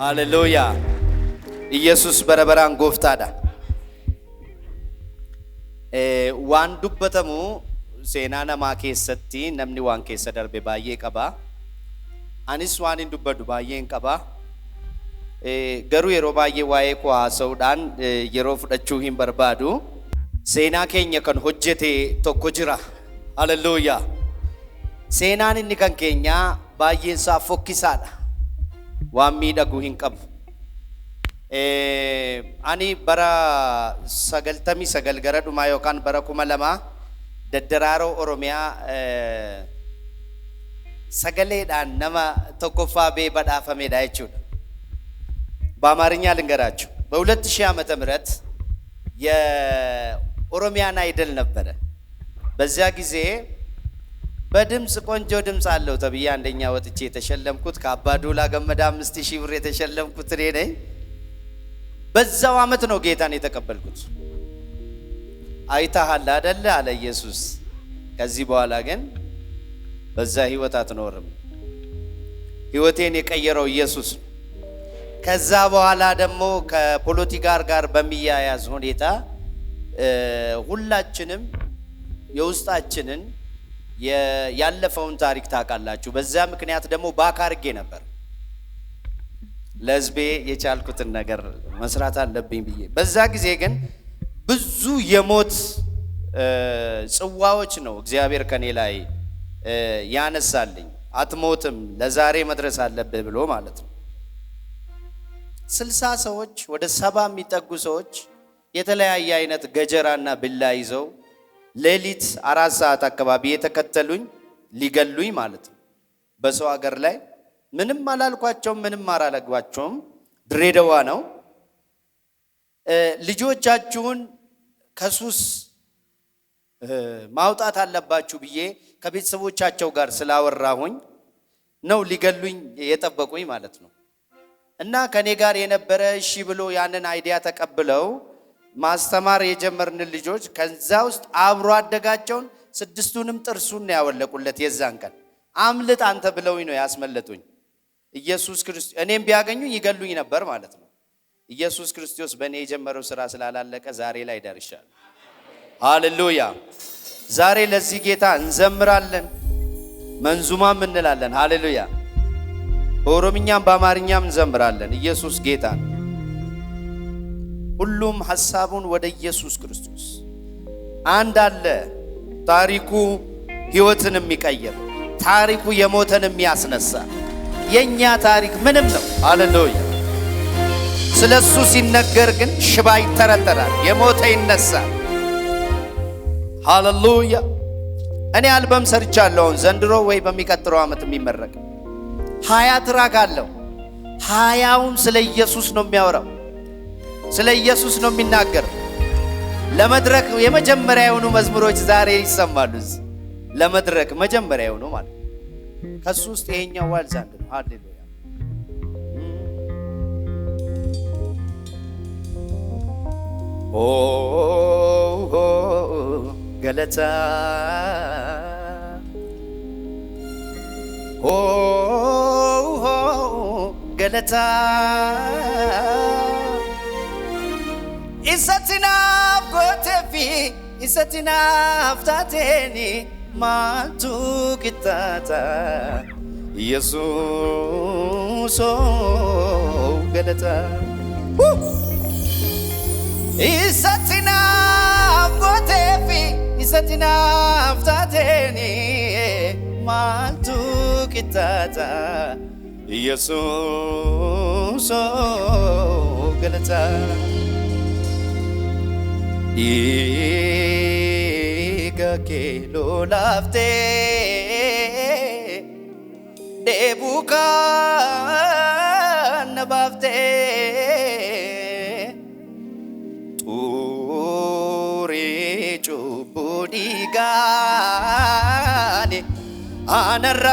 ሃሌሉያ ኢየሱስ በረበራን ጎፍታዳ waan dubbatamu seenaa namaa keessatti namni waan keessa darbe baay'ee qaba. Anis waan hin dubbadhu baay'een qaba. Garuu yeroo baay'ee waa'ee koo haasa'uudhaan yeroo fudhachuu hin barbaadu. Seenaa keenya kan hojjete tokko jira. Halleluuyaa. Seenaan inni kan keenyaa baay'een isaa fokkisaadha. Waan miidhagu hin qabu. Ani bara 99 gara dhumaa yookaan bara 2000 daddaraaroo Oromiyaa sagaleedhaan nama tokkoffaa bee badhaafamedha jechuudha. በአማርኛ ልንገራችሁ በ2000 ዓመተ ምህረት የኦሮሚያን አይደል ነበረ። በዚያ ጊዜ በድምጽ ቆንጆ ድምጽ አለው ተብዬ አንደኛ ወጥቼ የተሸለምኩት ከአባዱላ ገመዳ 5000 ብር የተሸለምኩት እኔ ነኝ። በዛው አመት ነው ጌታን የተቀበልኩት። አይታሃል አይደል አለ ኢየሱስ። ከዚህ በኋላ ግን በዛ ህይወት አትኖርም። ህይወቴን የቀየረው ኢየሱስ። ከዛ በኋላ ደግሞ ከፖለቲካ ጋር በሚያያዝ ሁኔታ ሁላችንም የውስጣችንን ያለፈውን ታሪክ ታውቃላችሁ። በዛ ምክንያት ደግሞ ባካርጌ ነበር ለዝቤ የቻልኩትን ነገር መስራት አለብኝ ብዬ። በዛ ጊዜ ግን ብዙ የሞት ጽዋዎች ነው እግዚአብሔር ከኔ ላይ ያነሳልኝ። አትሞትም ለዛሬ መድረስ አለብህ ብሎ ማለት ነው። 60 ሰዎች ወደ 70 የሚጠጉ ሰዎች የተለያየ አይነት ገጀራና ብላ ይዘው ሌሊት 4 ሰዓት አካባቢ የተከተሉኝ ሊገሉኝ ማለት ነው። በሰው ሀገር ላይ ምንም አላልኳቸውም፣ ምንም አላልኳቸውም። ድሬዳዋ ነው። ልጆቻችሁን ከሱስ ማውጣት አለባችሁ ብዬ ከቤተሰቦቻቸው ጋር ስላወራሁኝ ነው ሊገሉኝ የጠበቁኝ ማለት ነው። እና ከኔ ጋር የነበረ እሺ ብሎ ያንን አይዲያ ተቀብለው ማስተማር የጀመርን ልጆች ከዛ ውስጥ አብሮ አደጋቸውን 6ቱንም ጥርሱን ነው ያወለቁለት። የዛን ቀን አምልጥ አንተ ብለውኝ ነው ያስመለጡኝ። ኢየሱስ ክርስቶስ እኔም ቢያገኙኝ ይገሉኝ ነበር ማለት ነው። ኢየሱስ ክርስቶስ በእኔ የጀመረው ስራ ስላላለቀ ዛሬ ላይ ደርሻለሁ። ሃሌሉያ። ዛሬ ለዚህ ጌታ እንዘምራለን፣ መንዙማም እንላለን። ሃሌሉያ። በኦሮምኛም በአማርኛም እንዘምራለን። ኢየሱስ ጌታ ነው። ሁሉም ሐሳቡን ወደ ኢየሱስ ክርስቶስ። አንድ አለ ታሪኩ ህይወትን የሚቀይር ታሪኩ የሞተን የሚያስነሳ የኛ ታሪክ ምንም ነው። ሃሌሉያ። ስለሱ ሲነገር ግን ሽባ ይተረተራል፣ የሞተ ይነሳል። ሃሌሉያ። እኔ አልበም ሰርቻለሁ ዘንድሮ ወይ በሚቀጥለው ዓመት የሚመረቅ 20 ትራክ አለው። 20ውም ስለ ኢየሱስ ነው የሚያወራው፣ ስለ ኢየሱስ ነው የሚናገር። ለመድረክ የመጀመሪያ የሆኑ መዝሙሮች ዛሬ ይሰማሉ። ለመድረክ መጀመሪያ የሆኑ ማለት ከሱ ውስጥ ይሄኛው ዋልዝ አንዱ ነው። ሃሌሉያ። ኦ ገለታ ኦ ገለታ ኢሰቲናፍ ጎቴፊ ኢሰቲናፍ ታቴኒ ማልቱ ቂጣታ ኢየሱስ ገለታ ኢሰቲናፍ ጎቴፊ ኢሰቲናፍ ታቴኒ ማልቱ ቂጣታ ኢየሱስ ገለታ ኢጋኬ ሎላፍቴ ደቡካ ነባፍቴ ጡሪ ጩቡ ዲጋኔ አነራ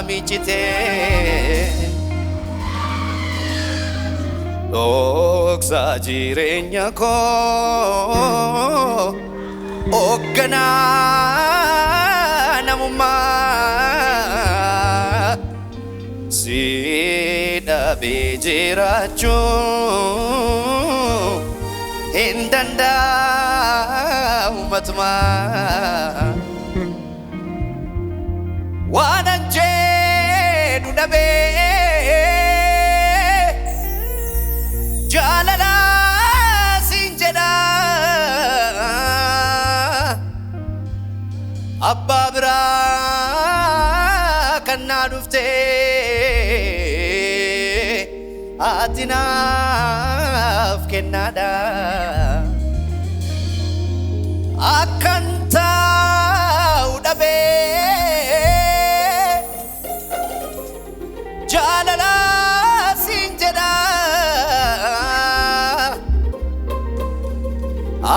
ሚችቴ ዶክሳ ጂሬኛ ኮ ኦገና ነሙማ dhabe jiraachuu hin danda'u matumaa waan an jedhu dhabee jaalala siin jedha abbaa biraa kan naa dhufte ati naaf kennaadha akkan taa'u dhabee jaalala siin jedha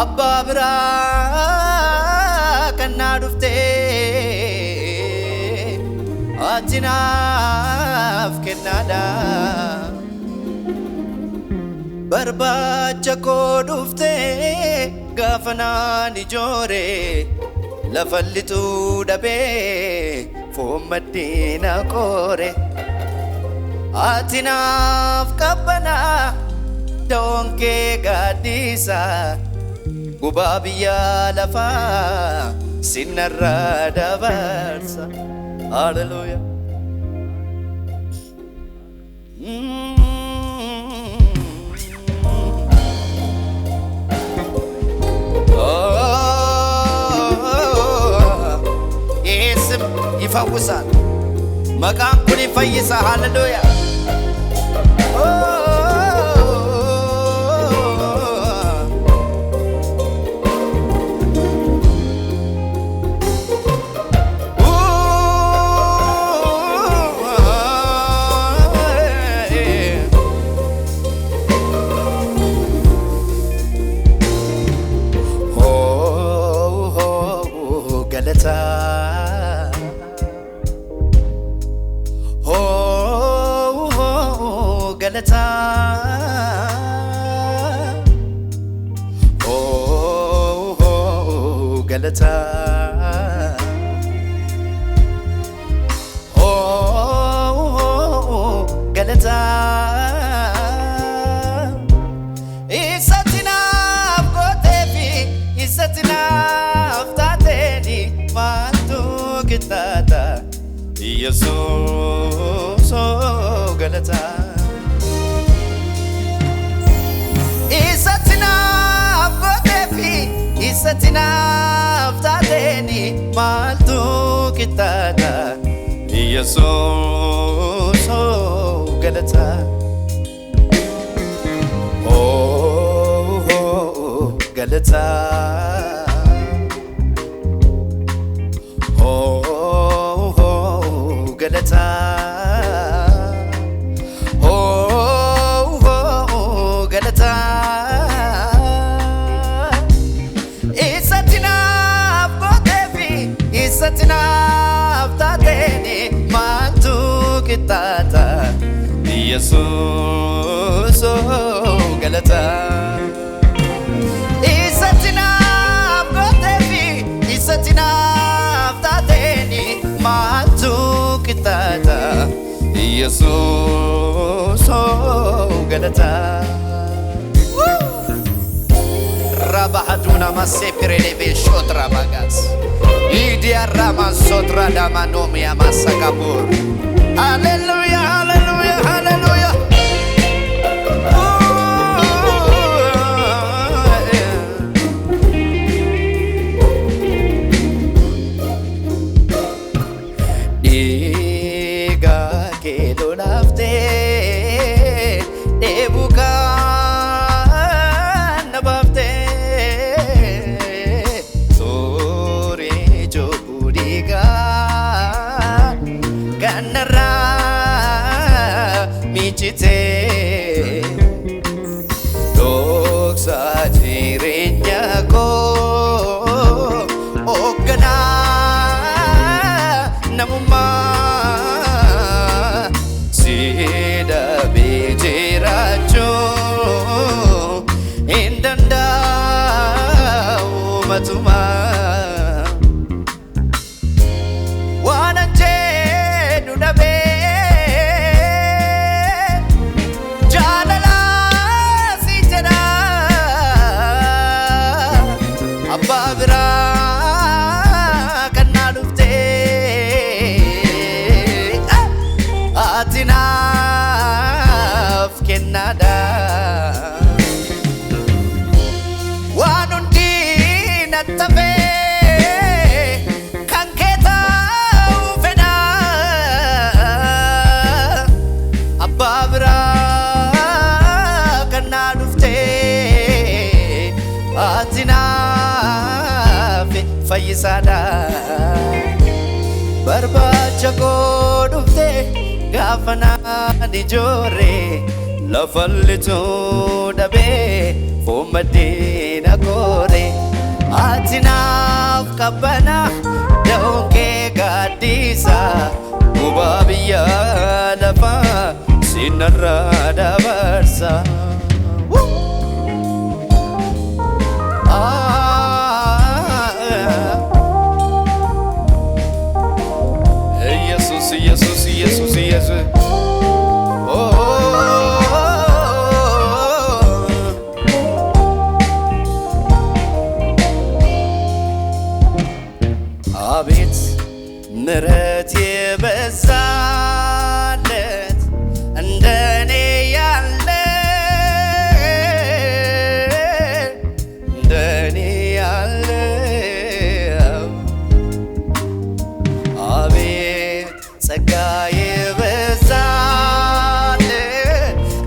abbaa biraa kan naa dhufte ati naaf kennaadha barbaacha koo dhufte gaafa naan ijoore lafallituu dhabee foon maddii na qoore ati naaf qabbana da'oon kee gaaddisa gubaa biyya lafaa sinarraa dabarsa. Hallelujah. Yesu ይፈውሳል መቃም ኩን ይፈይሳል ሃሌሉያ galata galata galata isatinaaf gooteefi isatinaaf taateeni maaltu kitaata Yesuus galata isatinaaf gooteefi isatinaaf taateeni maaltu kitaata Yesuus galata galata galata galata isatinaaf gooteefi isatinaaf taateeni maaltu kitaata Yesuus galata isatinaaf gooteefi isatinaaf taateeni maaltu kitaata Yesuus galata Rabahaduna masepireleve shotra bagas Idia rama sotra damanomia masakabur Hallelujah hallelujah hallelujah Diga ke dolafte debuka nabafte sore joburiga ganara michite doksa jirenya ko ogana namuma sida bijiracho indanda matuma wananje dudabe kennaadha waan hundi nattafe kan kee ta'uu fedha abbaa biraa kan naa dhufte ati naaf fayyisaadha barbaacha koo dhufte gaafa naan ijoorre lafallituu dhabee foommaddiin agoore ati naaf qabbana da'oon kee gaaddisa gubaa biyya lafaa sinarraa dabarsa Jesus, Jesus, Jesus. አቤት ምሕረት የበዛለት እንደኔ ያለ እንደኔ ያለ አቤት ጸጋ የበዛለት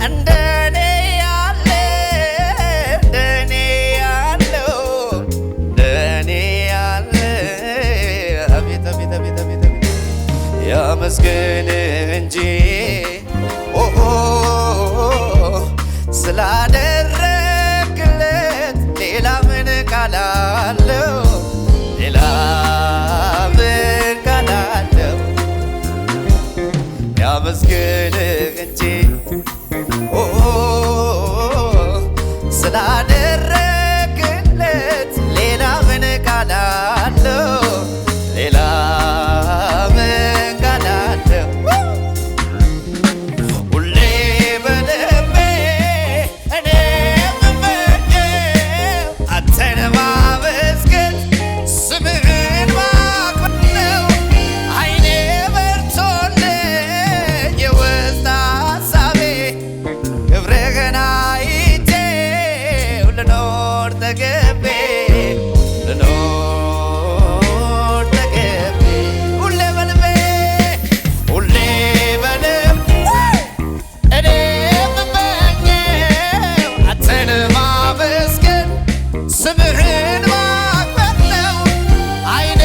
እንደኔ ያለ እንደኔ ያለው እንደኔ ያለ አቤት አቤት አቤት አቤት ያመስግን እንጂ ስላደረግለት ሌላ ምን ቃል አለው ሌላ ምን ቃል አለው ያመስግን እንጂ ስላደረግለት ሌላ ምን ቃል አለው ሌላ ምን ቃል አለው ሁሌ በልቤ እኔ የምመኘው አንተን ማመስገን ስምህን ማክበር ነው አይኔ በርቶልኝ የውስጥ ሐሳቤ ክብርህን አይቼው ልኖር ተገቤ ልኖር ተገቤ ሁሌ በልቤ ሁሌ በልቤ እኔ የምመኘው አንተን ማመስገን ስምህን ማክበር ነው አይኔ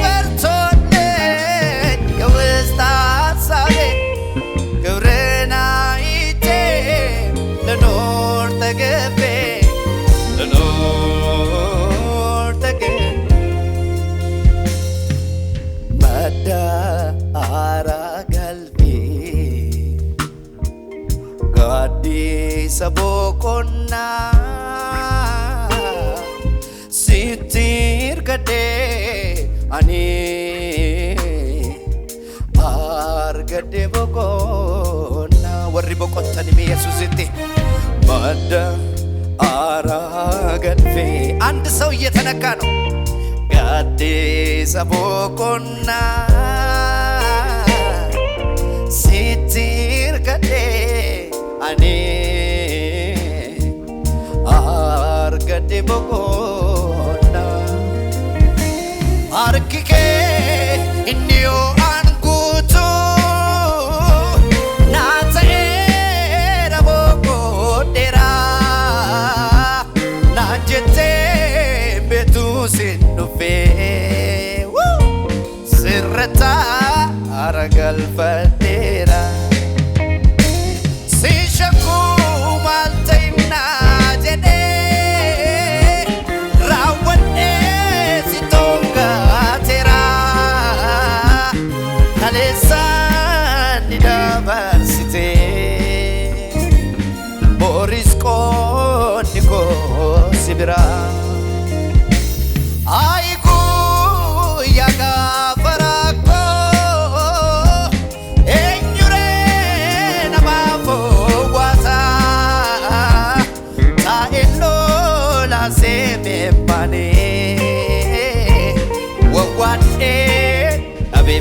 በርቶልኝ የውስጥ ሐሳቤ ክብርህን አይቼ ልኖር ተገቤ ልኖር ተገቤ madda ara galbi gaaddisa boqonna sitti ergadhe ani argadhe boqonna warri boqottani mee yesuusitti madda ara galbi አንድ ሰው እየተነካ ነው gaaddisa boqonna sitti ergadhe ani argadhe boqonna harki kee inni yoo aanguutu naa ta'eera boqodheera naa jettee beetuu sin dhufee sirrata ara galfadheera si shakkuu maal ta'innaa jedhee raawwadhee si toongaateera kaleessaan ni dabarsitee boris qoonni koo si biraa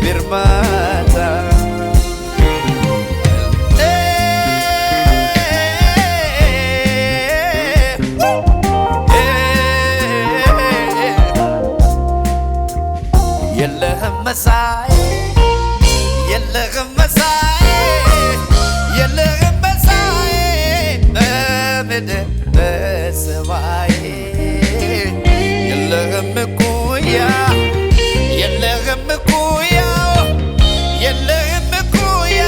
birmata መሳይ የለህም መሳይ የለህም መሳይ በምድር በሰማይ የለህም እኩያ የለህም እኩያ የለህም እኩያ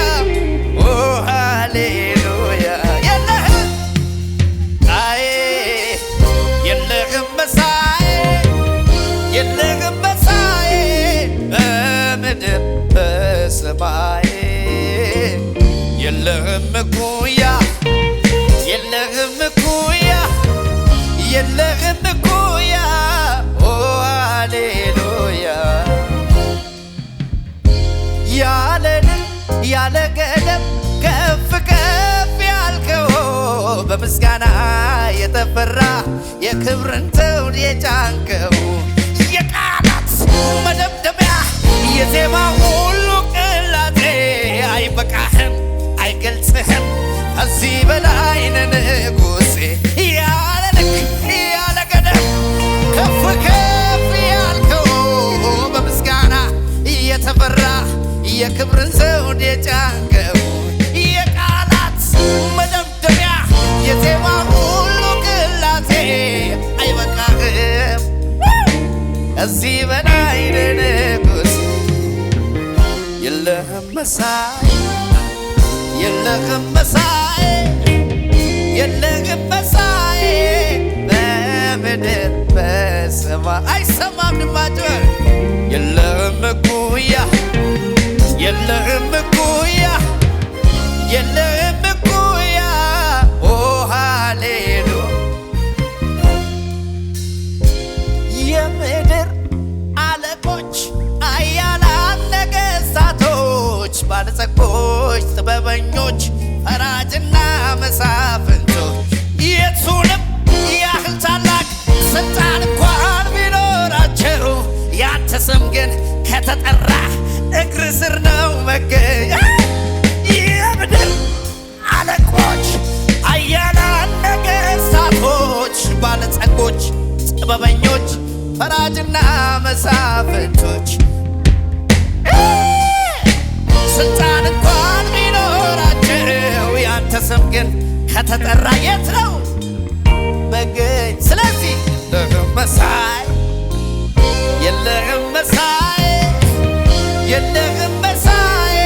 ኦ ሃሌሉያ የለህም አይ የለህም መሳይ የለህም መሳይ በምድር በሰማይ የለህም እኩያ የለህም እኩያ የለህም እኩያ ኦ ሃሌሉያ ያለንን ያለ ገደብ ከፍ ከፍ ያልከው በምስጋና የተፈራ የክብርን ዘውድ የጫንከው የቃላት መደምደሚያ የዜማ ሁሉ ቅላጤ አይበቃህም አይገልጽህም ከዚህ በላይ ንጉሴ ያለ ልክ ያለ ገደብ ከፍ ከፍ ያልከው በምስጋና የተፈራ የክብርን ዘውድ የጫንከው የቃላት መደምደሚያ የዜማ ሁሉ ቅላቴ አይበቃህም ከዚህ በላይ ንጉሥ የለህም መሳይ የለህም መሳይ የለህም መሳይ በምድር በሰማይ አይሰማም ድምፃችሁ የለህም እኩያ የለህም እኩያ የለህም እኩያ ኦ ሃሌሉያ የምድር አለቆች አያላን ነገሥታቶች ባለጸጎች ጥበበኞች ፈራጅና መሳፍንቶች የቱንም ያህል ታላቅ ስልጣን እንኳን ቢኖራቸው ያንተ ስም ግን ከተጠራ እግር ስር ነው መገኛ የምድር አለቆች አያላን ነገሥታቶች ባለጸጎች ጥበበኞች ፈራጅና መሳፍንቶች ስልጣን እንኳን ቢኖራቸው ያንተ ስም ግን ከተጠራ የት ነው መገኝ ስለዚህ የለህም መሳይ የለህም መሳይ የለህም መሳይ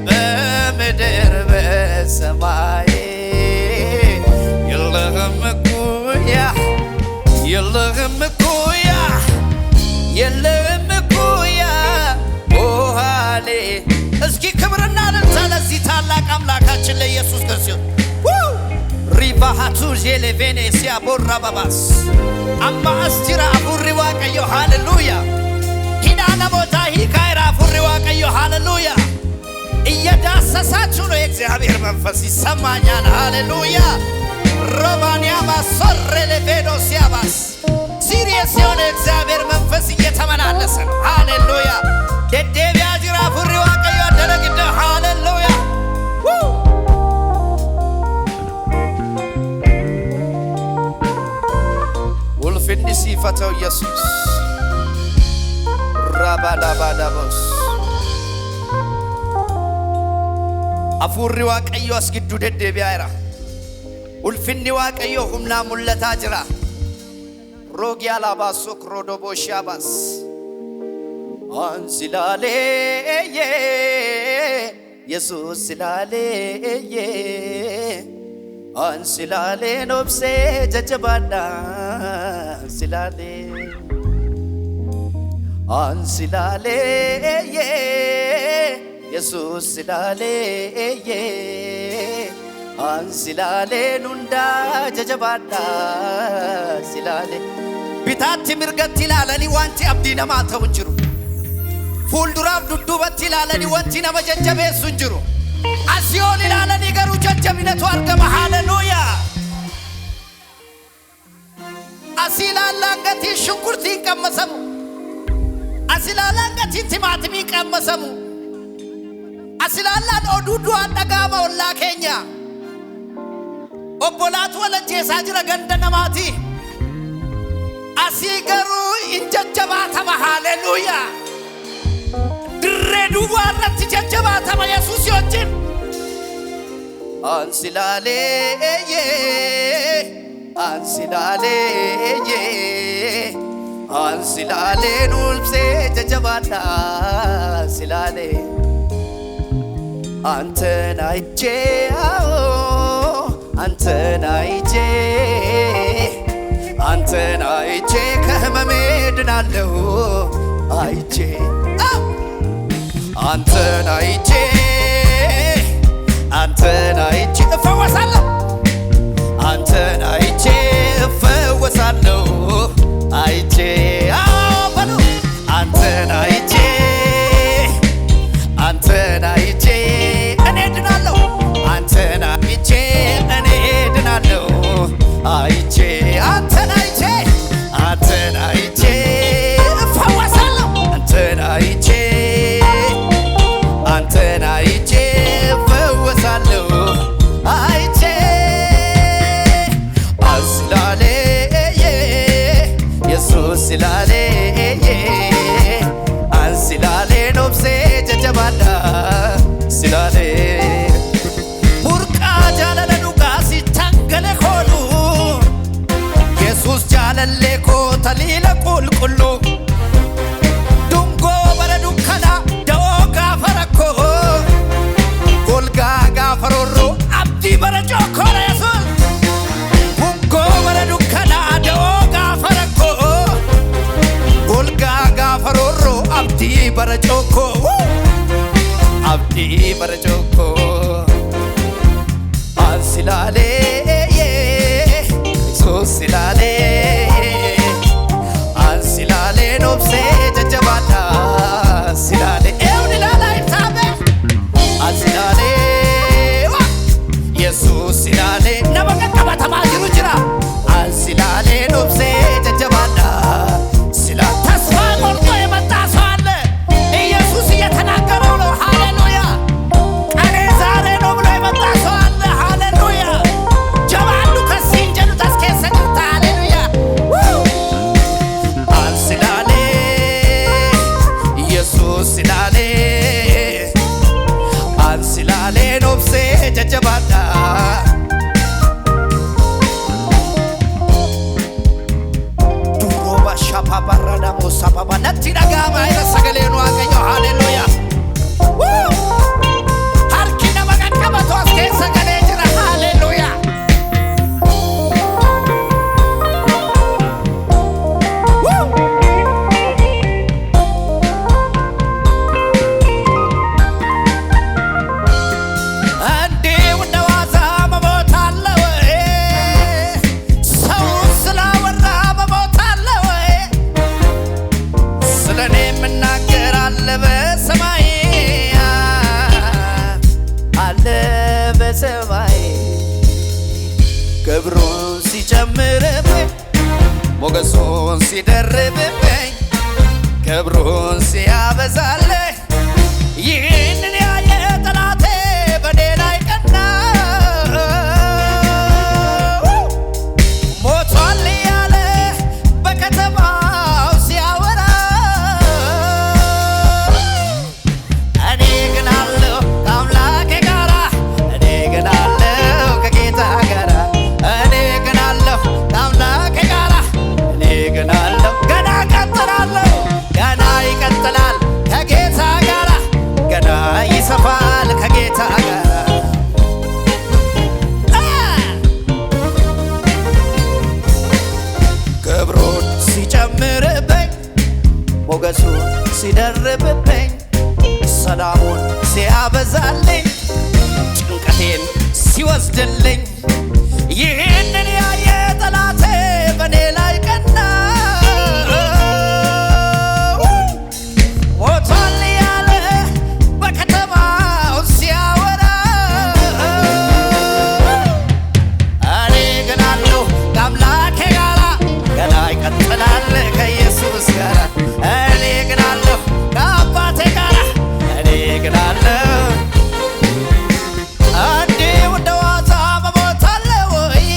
በምድር በሰማይ የለህም እኩያ የለህም እኩያ የለህም እኩያ ኦ ሃሌ እስኪ ክብርና እልልታ ለዚህ ታላቅ አምላካችን ለኢየሱስ ክርስቶስ ሪባሃቱ ጄሌቬኔሲያ ቦራባባስ አማ አስቲራ ቡሪ ዋቀዮ ሃሌሉያ ሂዳና ቦታ ሂካይራ ቡሪ ዋቀዮ ሃሌሉያ እየዳሰሳችሁ ነው የእግዚአብሔር መንፈስ ይሰማኛል ሃሌሉያ ሮባንያ ማሶሬ ለቬዶሲያባስ ሲሪየስ የሆነ እግዚአብሔር መንፈስ እየተመላለሰን ሃሌሉያ ደደቢያ ጅራ ቡሪ ዋቀዮ ደረግደ ሃሌሉያ ውልፍንዲ ሲፈተው ኢየሱስ ራባዳባዳቦስ አፉሪ ዋቀዮ አስግዱ ደደቢያ ይራ ውልፍንዲ ዋቀዮ ሁምና ሙለታ ጅራ ሮጊያ ላባሶ ክሮዶቦሻባስ አንሲላሌ ኢየሱስ ሲላሌ አንሲላሌ ኖብሴ ጀጀባዳ አንሲላሌ አንሲላሌ ኢየሱስ ሲላሌ አንሲላሌ ኑንዳ ጀጀባዳ ሲላሌ ቢታቲ ምርገት ይላለኒ ዋንቲ አብዲ ነማ ተውንጅሩ ፉልዱራፍ ዱዱበት ይላለኒ ዋንቲ ነማ ጀጀቤሱ እንጅሩ አሲዮን ይላለኒ ገሩ ጀጀቢነቱ አርገማ ሃሌሉያ አሲላላንገቲ ሽንኩርቲ ቀመሰሙ አሲላላንገቲ ቲማቲሚ ቀመሰሙ አሲላላን ኦዱዱ አጠጋማ ወላ ኬኛ ኦቦላት ወለጄሳ ጅረ ገንደነማቲ አሲገሩ እንጀጀባተማ ሃሌሉያ ድሬዱዋ ረት ጀጀባተማ ኢየሱስ ይወጅን አንሲላሌ አንሲላሌ አንሲላሌ ኑልብሴ ጀጀባዳ አንሲላሌ አንተን አይቼ አንተን አይቼ አንተን አይቼ ከህመሜ ድናለሁ አይቼ አንተን አይቼ አንተን አይቼ እፈወሳለሁ አንተን አይቼ እፈወሳለሁ አይቼ በሉ አንተን አይቼ አንተን አይቼ እኔ ድናለሁ አንተን አይቼ እኔ ድናለሁ አይቼ አንተን አይቼ አንተን አይቼ እፈወሳለሁ አንተን አይቼ አንተን አይቼ እፈወሳለሁ አይቼ አንሲላሌ ኢየሱስ ሲላሌ አንሲላሌ ኖብሴ ጀጀባዳ ሲላሌ ቡርቃ ጃለለ ዱጋ ሲታንገለ ኮሉ ኢየሱስ ጃለሌ ኮ ተሊለ ቁልቁሉ ዱንጎ በረዱከና ደኦ ጋፈረኮ ጎልጋ ጋፈሮሮ አብዲ በረጮኮ ኢየሱስ ዱንጎ በረዱከና ደኦ ጋፈረኮ ጎልጋ ጋፈሮሮ አብዲ በረጮኮ አብዲ በረጮኮ አንሲላሌ ኢየሱስ ሲላሌ አንሲላሌ ኖብሴ ጀጀባዳ ሲላሌ ኤውዲላላ ይታበ አንሲላሌ ኢየሱስ ሲላሌ ነመቀቀበተማ ጅሩ ጅራ አንሲላሌ ኖብሴ ጀጀባዳ ሲላ ተስፋ ቆርጦ የመጣ ሰው አለ ኢየሱስ እየተናገረው ነው ሃሌሉያ ቀኔ ዛሬ ነው ብሎ የመጣ ሰው አለ ሃሌሉያ ጀባሉ ከሲንጀሉ ተስኬሰ ጅርታ ሃሌሉያ አንሲላሌ ኢየሱስ ሲላሌ አንሲላሌ ኖብሴ ጀጀባዳ ዱሮባ ሻፓባራዳ ሞሳፓባ ነቲ ደጋማ አይረሰገሌኑ አገኘው ሃሌሉያ ሃርኪነ መቀቀበቶ አስኬሰ ገሌ ጅራ ሃሌሉያ እንዲሁ እንደ ዋዛ መሞት አለ ወይ ሰው ስላወራ መሞት አለ ወይ ስለኔ የምናገር አለ በሰማይ አለ በሰማይ ክብሩን ሲጨምርብኝ ሞገሱን ሲደርብብኝ ክብሩን ሲያበዛልኝ ይህንን ያየ ጠላቴ በኔ ላይ ቀና ሞቷል ያለ በከተማው ሲያወራ እኔ ግን አለሁ ከአምላኬ ጋራ እኔ ግን አለሁ ከጌታ ጋራ እኔ ግን አለሁ ከአምላኬ ጋራ እኔ ግን አለሁ ገና ቀጥላለሁ ገና ይቀጥላል ከጌታ ጋራ ገና ይሰፋል ከጌታ ጋራ ክብሩን ሲጨምርብኝ ሞገሱን ሲደርብብኝ ሰላሙን ሲያበዛልኝ ጭንቀቴን ሲወስድልኝ ይህንን ያየ ጠላቴ በኔ ላይ ቀና ሞቷል ያለ በከተማው ሲያወራ እኔ ግን አለሁ ከአምላኬ ጋራ ገና ይቀጥላል ከኢየሱስ ጋራ እኔ ግን አለሁ ከአባቴ ጋራ እኔ ግን አለሁ እንዲሁ እንደ ዋዛ መሞት አለ ወይ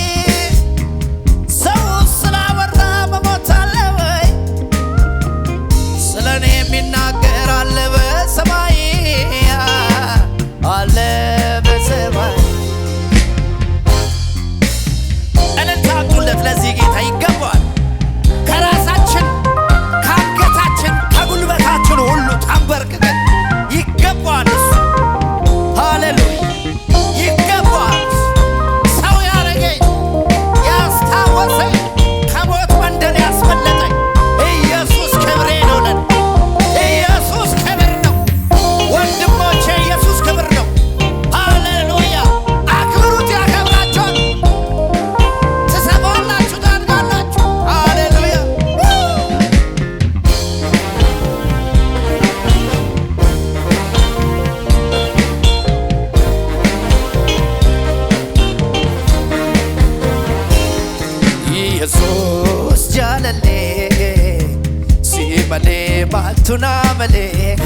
baltuna male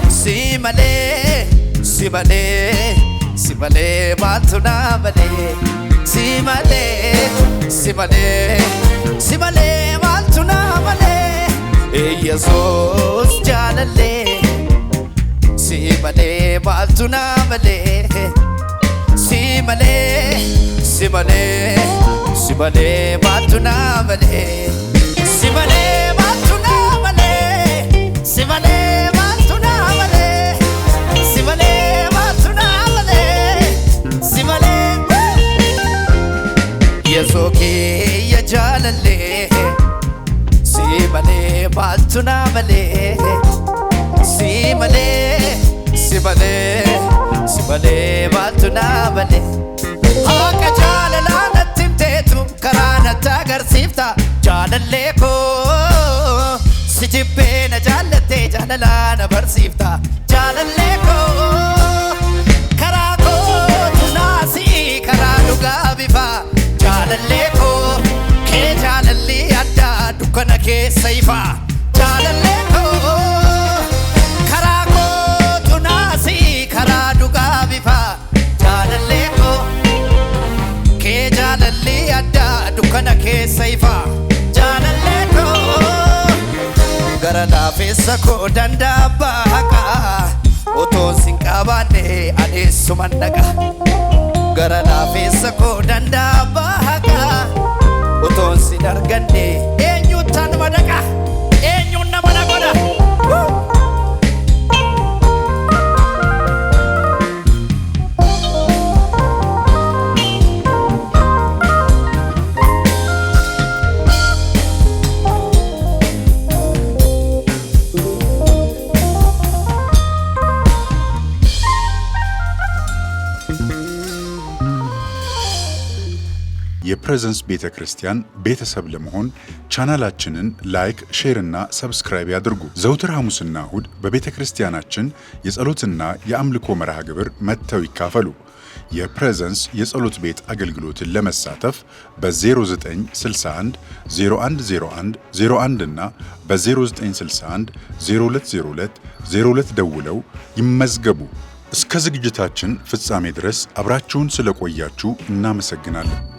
simale simale simale baltuna male simale simale simale baltuna male Jesus jalalle simale baltuna male simale simale simale baltuna male simale baltuna male simale baltuna male simale baltuna male simale yesoke ya jalalle simale baltuna male simale simale simale baltuna male haqa jaalala nattimteetu karaa natti agarsiifta jaalalle koo si jibbee na jaallatte jaalala na barsiifta jaalalle koo karaa kootu naasii karaa dhugaa bifa jaalalle koo kee jaalalli addaa dukkana keessa ifa jaalalle koo karaa kootu naasii karaa dhugaa bifa jaalalle koo kee jaalalli addaa dukkana keessa ifa jaalalle koo gara laafessa koo danda'a bahaqa otoon sin qabaanne adeessuman dhaqa gara laafessa koo danda'a bahaqa otoon sin arganne eenyuutaan madaqa eenyuun nama na godha የፕሬዘንስ ቤተክርስቲያን ቤተሰብ ለመሆን ቻናላችንን ላይክ፣ ሼር እና ሰብስክራይብ ያድርጉ። ዘውትር ሐሙስና እሁድ በቤተክርስቲያናችን የጸሎትና የአምልኮ መርሃ ግብር መጥተው ይካፈሉ። የፕሬዘንስ የጸሎት ቤት አገልግሎትን ለመሳተፍ በ0961 0101 01 እና በ0961 0202 02 ደውለው ይመዝገቡ። እስከ ዝግጅታችን ፍጻሜ ድረስ አብራችሁን ስለቆያችሁ እናመሰግናለን።